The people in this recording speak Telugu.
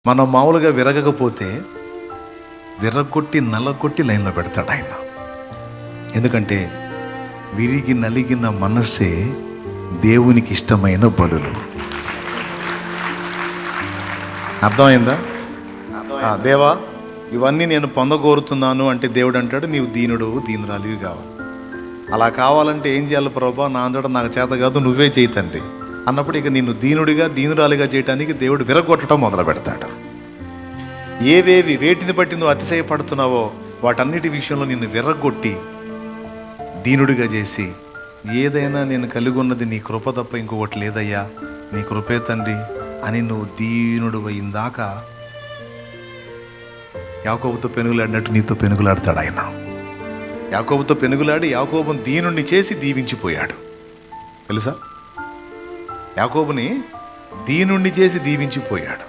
మనం మామూలుగా విరగకపోతే విరగొట్టి నల్లగొట్టి లైన్లో పెడతాడు ఆయన. ఎందుకంటే విరిగి నలిగిన మనస్సే దేవునికి ఇష్టమైన బలులు. అర్థమైందా? దేవా ఇవన్నీ నేను పొందగోరుతున్నాను అంటే దేవుడు అంటాడు, నీవు దీనుడు దీనురాలివి కావాలి. అలా కావాలంటే ఏం చేయాలి ప్రభా? నా అంతటా నాకు చేత కాదు, నువ్వే చేయి తండ్రి అన్నప్పుడు ఇక నిన్ను దీనుడిగా దీనురాలిగా చేయడానికి దేవుడు విరగొట్టడం మొదలు పెడతాడు. వేటిని బట్టి నువ్వు అతిశయపడుతున్నావో వాటన్నిటి విషయంలో నిన్ను విరగొట్టి దీనుడిగా చేసి, ఏదైనా నేను కలిగి ఉన్నది నీ కృప తప్ప ఇంకొకటి లేదయ్యా, నీ కృపే తండ్రి అని నువ్వు దీనుడు అయిందాక యాకోబుతో పెనుగులాడినట్టు నీతో పెనుగులాడతాడు ఆయన. యాకోబుతో పెనుగులాడి యాకోబుని దీనుడిని చేసి దీవించిపోయాడు. తెలుసా? యాకోబుని దీనుడిని చేసి దీవించిపోయాడు.